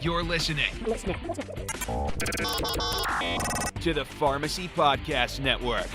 You're listening to the Pharmacy Podcast Network.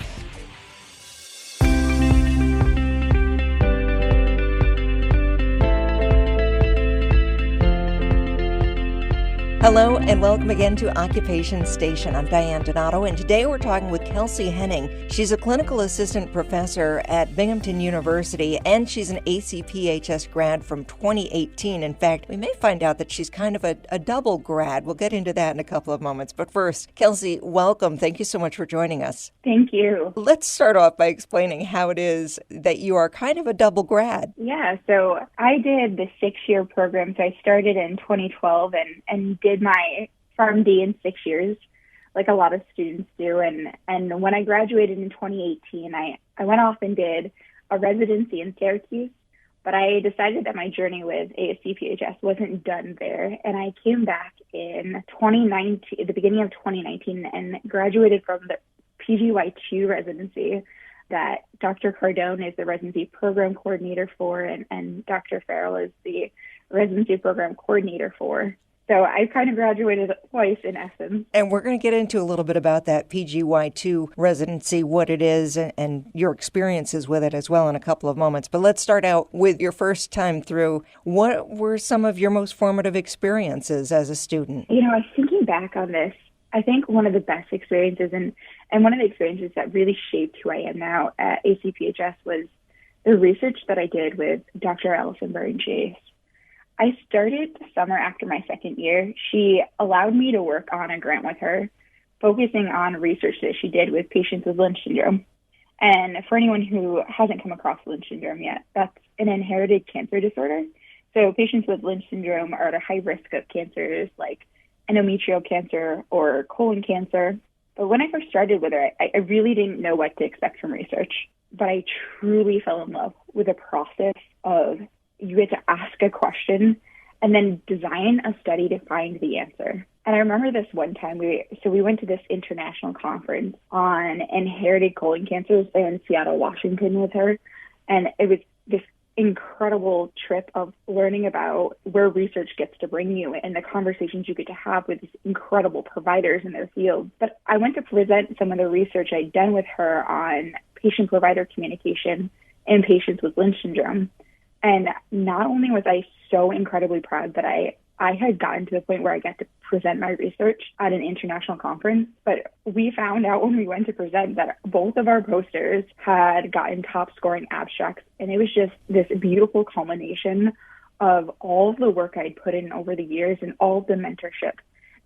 Hello and welcome again to Occupation Station. I'm Diane Donato, and today we're talking with Kelsey Hennig. She's a clinical assistant professor at Binghamton University, and she's an ACPHS grad from 2018. In fact, we may find out that she's kind of a double grad. We'll get into that in a couple of moments. But first, Kelsey, welcome. Thank you so much for joining us. Thank you. Let's start off by explaining how it is that you are kind of a double grad. Yeah, so I did the 6-year program. So I started in 2012 and did my PharmD in 6 years, like a lot of students do. And when I graduated in 2018, I went off and did a residency in Syracuse, but I decided that my journey with ACPHS wasn't done there. And I came back in 2019, at the beginning of 2019, and graduated from the PGY2 residency that Dr. Cardone is the residency program coordinator for, and Dr. Farrell is the residency program coordinator for. So I kind of graduated twice in essence. And we're going to get into a little bit about that PGY2 residency, what it is, and your experiences with it as well in a couple of moments. But let's start out with your first time through. What were some of your most formative experiences as a student? You know, I was thinking back on this. I think one of the best experiences and one of the experiences that really shaped who I am now at ACPHS was the research that I did with Dr. Allison Burton-Chase. I started the summer after my second year. She allowed me to work on a grant with her, focusing on research that she did with patients with Lynch syndrome. And for anyone who hasn't come across Lynch syndrome yet, that's an inherited cancer disorder. So patients with Lynch syndrome are at a high risk of cancers like endometrial cancer or colon cancer. But when I first started with her, I really didn't know what to expect from research. But I truly fell in love with the process of you get to ask a question and then design a study to find the answer. And I remember this one time, we went to this international conference on inherited colon cancers in Seattle, Washington with her. And it was this incredible trip of learning about where research gets to bring you and the conversations you get to have with these incredible providers in their field. But I went to present some of the research I'd done with her on patient-provider communication in patients with Lynch syndrome. And not only was I so incredibly proud that I had gotten to the point where I got to present my research at an international conference, but we found out when we went to present that both of our posters had gotten top scoring abstracts. And it was just this beautiful culmination of all of the work I'd put in over the years and all of the mentorship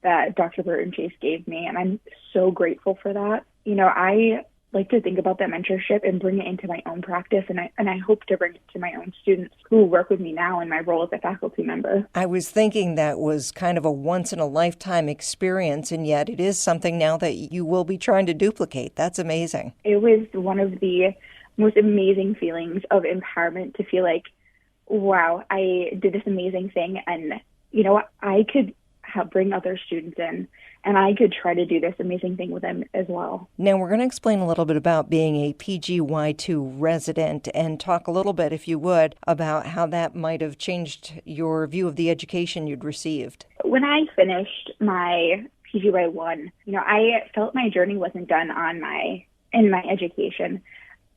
that Dr. Burton-Chase gave me. And I'm so grateful for that. You know, I like to think about that mentorship and bring it into my own practice. And I hope to bring it to my own students who work with me now in my role as a faculty member. I was thinking that was kind of a once-in-a-lifetime experience, and yet it is something now that you will be trying to duplicate. That's amazing. It was one of the most amazing feelings of empowerment to feel like, wow, I did this amazing thing. And, you know, I could bring other students in, and I could try to do this amazing thing with them as well. Now, we're going to explain a little bit about being a PGY2 resident and talk a little bit, if you would, about how that might have changed your view of the education you'd received. When I finished my PGY1, you know, I felt my journey wasn't done in my education.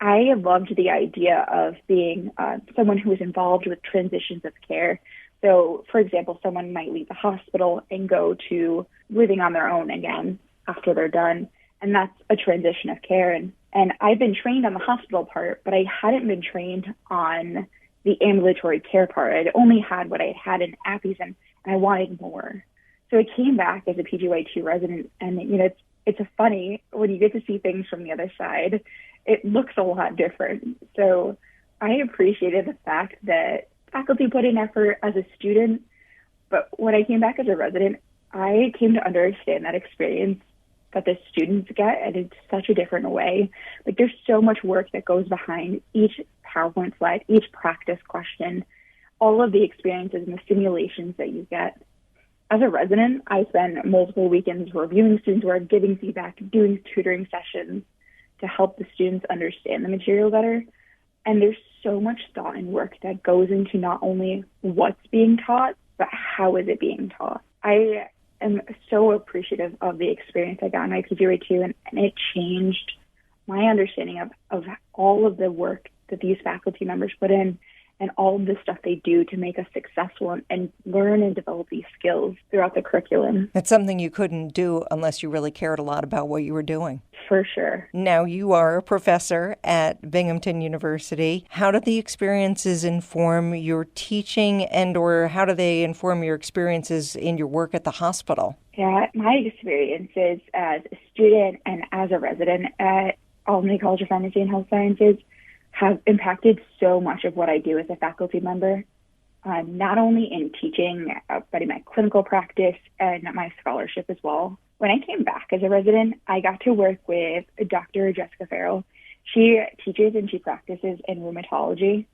I loved the idea of being someone who was involved with transitions of care. So, for example, someone might leave the hospital and go to living on their own again after they're done. And that's a transition of care. And I've been trained on the hospital part, but I hadn't been trained on the ambulatory care part. I'd only had what I had in APPHS, and I wanted more. So I came back as a PGY2 resident, and, you know, it's funny when you get to see things from the other side, it looks a lot different. So I appreciated the fact that faculty put in effort as a student, but when I came back as a resident, I came to understand that experience that the students get, and it's such a different way. Like, there's so much work that goes behind each PowerPoint slide, each practice question, all of the experiences and the simulations that you get. As a resident, I spend multiple weekends reviewing students' work, giving feedback, doing tutoring sessions to help the students understand the material better. And there's so much thought and work that goes into not only what's being taught, but how is it being taught? I am so appreciative of the experience I got in my PGY2, and it changed my understanding of all of the work that these faculty members put in and all of the stuff they do to make us successful and learn and develop these skills throughout the curriculum. It's something you couldn't do unless you really cared a lot about what you were doing. For sure. Now, you are a professor at Binghamton University. How do the experiences inform your teaching, and or how do they inform your experiences in your work at the hospital? Yeah, my experiences as a student and as a resident at Albany College of Pharmacy and Health Sciences have impacted so much of what I do as a faculty member, not only in teaching, but in my clinical practice and my scholarship as well. When I came back as a resident, I got to work with Dr. Jessica Farrell. She teaches and she practices in rheumatology.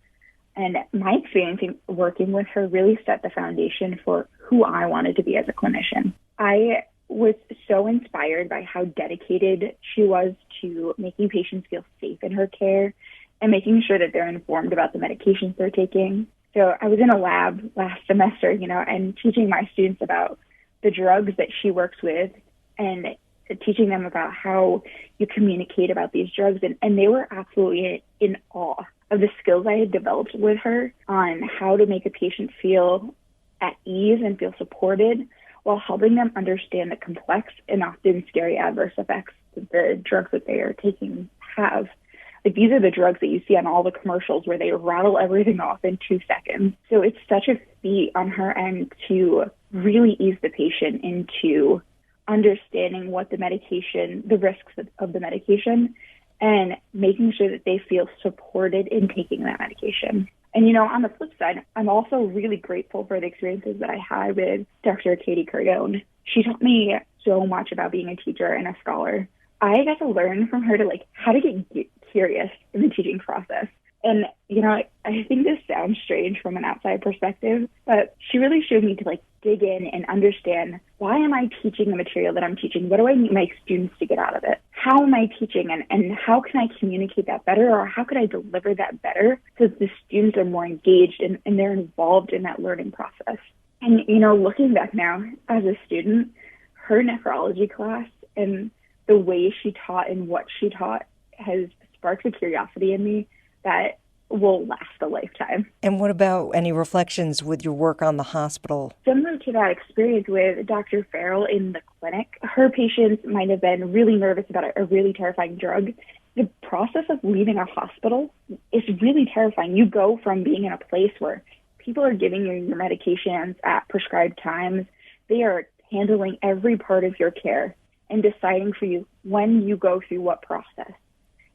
And my experience in working with her really set the foundation for who I wanted to be as a clinician. I was so inspired by how dedicated she was to making patients feel safe in her care and making sure that they're informed about the medications they're taking. So I was in a lab last semester, and teaching my students about the drugs that she works with and teaching them about how you communicate about these drugs. And they were absolutely in awe of the skills I had developed with her on how to make a patient feel at ease and feel supported while helping them understand the complex and often scary adverse effects that the drugs that they are taking have. Like, these are the drugs that you see on all the commercials where they rattle everything off in 2 seconds. So it's such a feat on her end to really ease the patient into understanding what the medication, the risks of the medication, and making sure that they feel supported in taking that medication. And, on the flip side, I'm also really grateful for the experiences that I had with Dr. Katie Cardone. She taught me so much about being a teacher and a scholar. I got to learn from her to how to get curious in the teaching process. And, I think this sounds strange from an outside perspective, but she really showed me to dig in and understand, why am I teaching the material that I'm teaching? What do I need my students to get out of it? How am I teaching, and how can I communicate that better, or how could I deliver that better so that the students are more engaged and they're involved in that learning process? And, looking back now as a student, her nephrology class and the way she taught and what she taught has sparked a curiosity in me that will last a lifetime. And what about any reflections with your work on the hospital? Similar to that experience with Dr. Farrell in the clinic, her patients might have been really nervous about a really terrifying drug. The process of leaving a hospital is really terrifying. You go from being in a place where people are giving you your medications at prescribed times. They are handling every part of your care and deciding for you when you go through what process.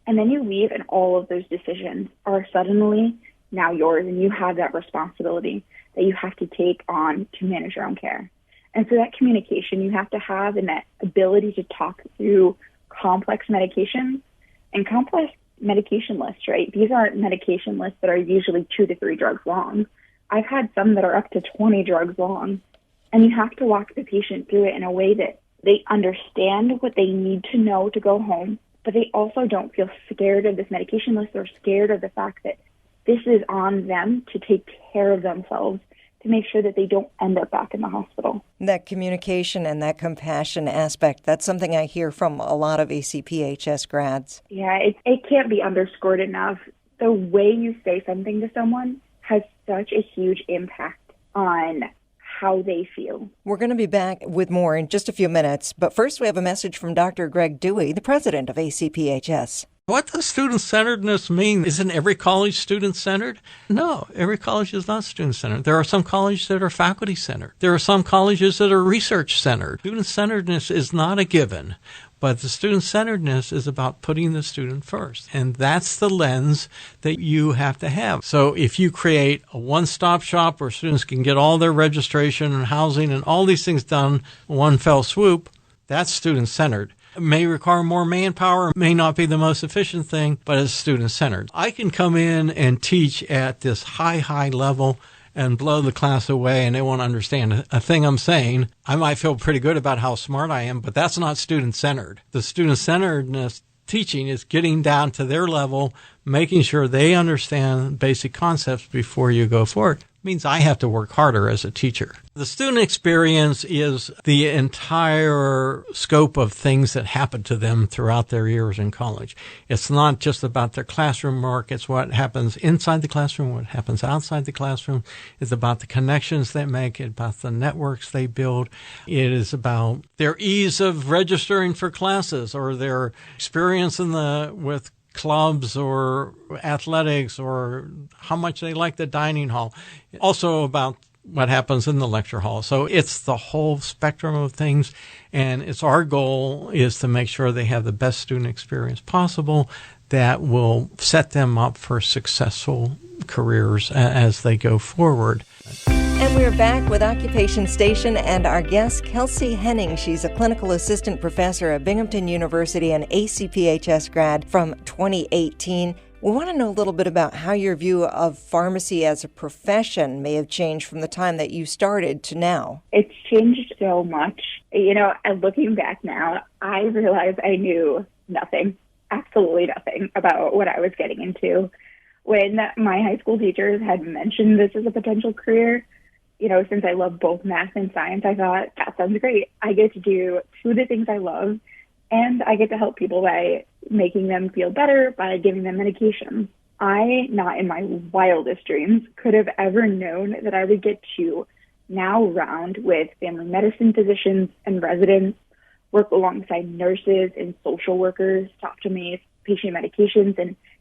And then you leave, and all of those decisions are suddenly now yours, and you have that responsibility that you have to take on to manage your own care. And so that communication you have to have, and that ability to talk through complex medications and complex medication lists, right? These aren't medication lists that are usually 2 to 3 drugs long. I've had some that are up to 20 drugs long, and you have to walk the patient through it in a way that they understand what they need to know to go home, but they also don't feel scared of this medication list or scared of the fact that this is on them to take care of themselves, to make sure that they don't end up back in the hospital. That communication and that compassion aspect, that's something I hear from a lot of ACPHS grads. Yeah, it can't be underscored enough. The way you say something to someone has such a huge impact on how they feel. We're going to be back with more in just a few minutes, but first we have a message from Dr. Greg Dewey, the president of ACPHS. What does student-centeredness mean? Isn't every college student-centered? No, every college is not student-centered. There are some colleges that are faculty-centered. There are some colleges that are research-centered. Student-centeredness is not a given, but the student-centeredness is about putting the student first. And that's the lens that you have to have. So if you create a one-stop shop where students can get all their registration and housing and all these things done in one fell swoop, that's student-centered. It may require more manpower, may not be the most efficient thing, but it's student-centered. I can come in and teach at this high level and blow the class away, and they won't understand a thing I'm saying. I might feel pretty good about how smart I am, but that's not student-centered. The student-centeredness teaching is getting down to their level, making sure they understand basic concepts before you go forward. means I have to work harder as a teacher. The student experience is the entire scope of things that happen to them throughout their years in college. It's not just about their classroom work. It's what happens inside the classroom, what happens outside the classroom. It's about the connections they make, about the networks they build. It is about their ease of registering for classes or their experience with clubs or athletics or how much they like the dining hall. Also about what happens in the lecture hall. So it's the whole spectrum of things, and it's our goal is to make sure they have the best student experience possible that will set them up for successful careers as they go forward. And we're back with Occupation Station and our guest, Kelsey Hennig. She's a clinical assistant professor at Binghamton University and ACPHS grad from 2018. We want to know a little bit about how your view of pharmacy as a profession may have changed from the time that you started to now. It's changed so much. And looking back now, I realize I knew nothing, absolutely nothing about what I was getting into. When my high school teachers had mentioned this as a potential career, since I love both math and science, I thought, that sounds great. I get to do two of the things I love, and I get to help people by making them feel better by giving them medication. I, not in my wildest dreams, could have ever known that I would get to now round with family medicine physicians and residents, work alongside nurses and social workers to optimize patient medications,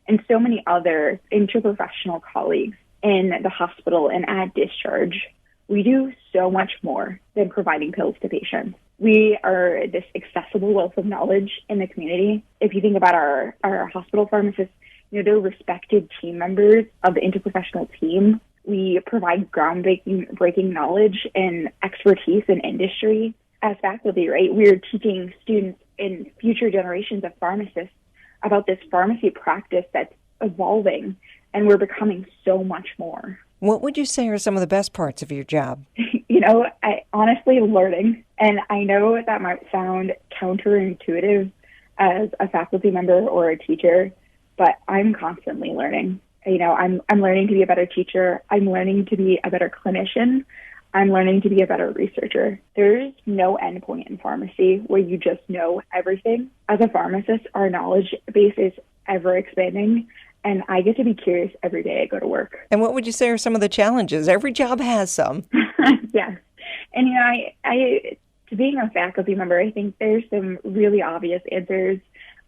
and so many other interprofessional colleagues in the hospital and at discharge. We do so much more than providing pills to patients. We are this accessible wealth of knowledge in the community. If you think about our hospital pharmacists, they're respected team members of the interprofessional team. We provide groundbreaking knowledge and expertise in industry. As faculty, right, we're teaching students in future generations of pharmacists about this pharmacy practice that's evolving, and we're becoming so much more. What would you say are some of the best parts of your job? I honestly learning, and I know that might sound counterintuitive as a faculty member or a teacher, but I'm constantly learning. I'm learning to be a better teacher. I'm learning to be a better clinician. I'm learning to be a better researcher. There's no end point in pharmacy where you just know everything. As a pharmacist, our knowledge base is ever expanding, and I get to be curious every day I go to work. And what would you say are some of the challenges? Every job has some. Yes. And, I to being a faculty member, I think there's some really obvious answers,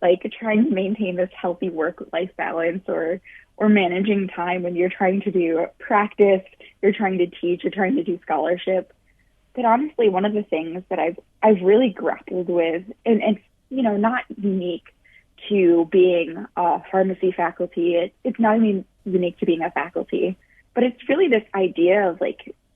like trying to maintain this healthy work-life balance or managing time when you're trying to do practice, you're trying to teach, you're trying to do scholarship. But honestly, one of the things that I've really grappled with, and it's, not unique to being a pharmacy faculty. It's not even unique to being a faculty, but it's really this idea of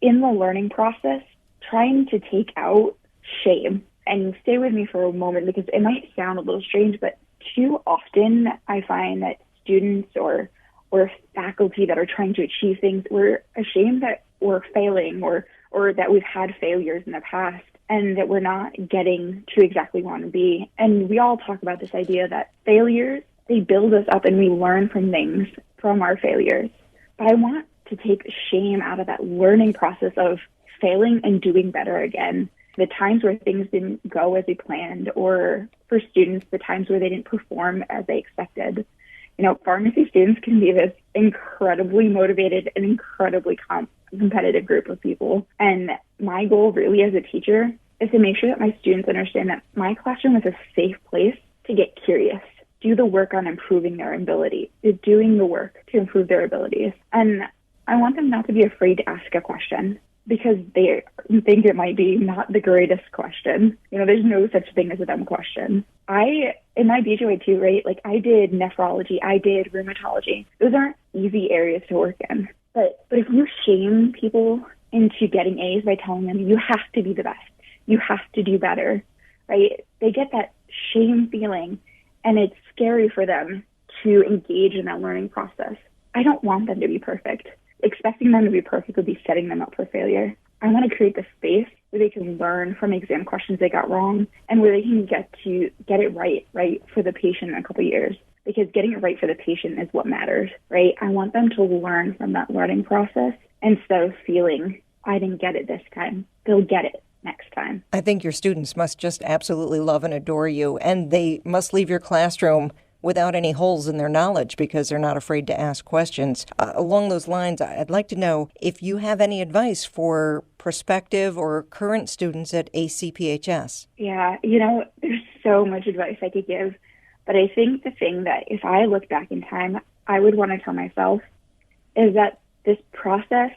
in the learning process, trying to take out shame. And stay with me for a moment because it might sound a little strange, but too often I find that students or faculty that are trying to achieve things, we're ashamed that we're failing or that we've had failures in the past and that we're not getting to exactly want to be. And we all talk about this idea that failures, they build us up and we learn from things from our failures. But I want to take shame out of that learning process of failing and doing better again. The times where things didn't go as we planned, or for students, the times where they didn't perform as they expected. Pharmacy students can be this incredibly motivated and incredibly competitive group of people. And my goal really as a teacher is to make sure that my students understand that my classroom is a safe place to get curious, do the work on improving their ability, doing the work to improve their abilities. And I want them not to be afraid to ask a question because they think it might be not the greatest question. There's no such thing as a dumb question. In my BJA too, right? I did nephrology, I did rheumatology. Those aren't easy areas to work in. But if you shame people into getting A's by telling them you have to be the best, you have to do better, right? They get that shame feeling, and it's scary for them to engage in that learning process. I don't want them to be perfect. Expecting them to be perfect would be setting them up for failure. I want to create the space where they can learn from exam questions they got wrong and where they can get it right for the patient in a couple of years. Because getting it right for the patient is what matters, right? I want them to learn from that learning process instead of feeling, I didn't get it this time. They'll get it next time. I think your students must just absolutely love and adore you, and they must leave your classroom without any holes in their knowledge because they're not afraid to ask questions. Along those lines, I'd like to know if you have any advice for prospective or current students at ACPHS. Yeah, there's so much advice I could give, but I think the thing that if I look back in time, I would want to tell myself is that this process,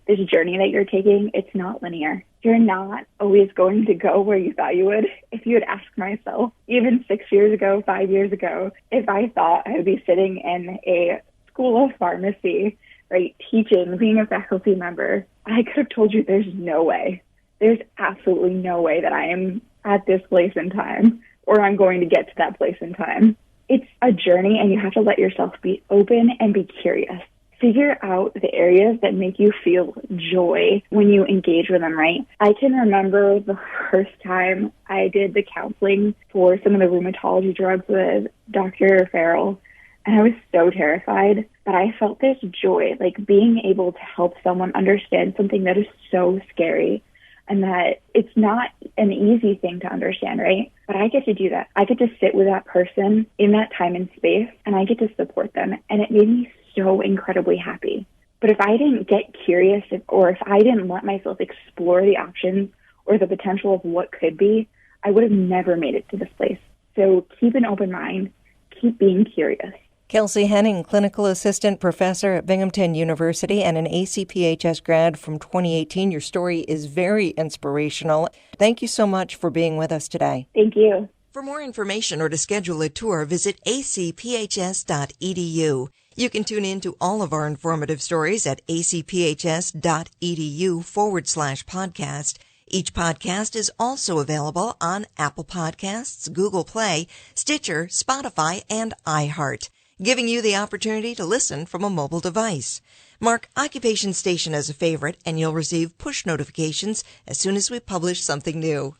this journey that you're taking, it's not linear. You're not always going to go where you thought you would. If you had asked myself, even 6 years ago, 5 years ago, if I thought I would be sitting in a school of pharmacy, right, teaching, being a faculty member, I could have told you there's no way. There's absolutely no way that I am at this place in time or I'm going to get to that place in time. It's a journey, and you have to let yourself be open and be curious. Figure out the areas that make you feel joy when you engage with them, right? I can remember the first time I did the counseling for some of the rheumatology drugs with Dr. Farrell, and I was so terrified, but I felt this joy, like being able to help someone understand something that is so scary and that it's not an easy thing to understand, right? But I get to do that. I get to sit with that person in that time and space, and I get to support them, and it made me so incredibly happy. But if I didn't get curious or if I didn't let myself explore the options or the potential of what could be, I would have never made it to this place. So keep an open mind, keep being curious. Kelsey Hennig, clinical assistant professor at Binghamton University and an ACPHS grad from 2018. Your story is very inspirational. Thank you so much for being with us today. Thank you. For more information or to schedule a tour, visit acphs.edu. You can tune in to all of our informative stories at acphs.edu/podcast. Each podcast is also available on Apple Podcasts, Google Play, Stitcher, Spotify, and iHeart, giving you the opportunity to listen from a mobile device. Mark Occupation Station as a favorite, and you'll receive push notifications as soon as we publish something new.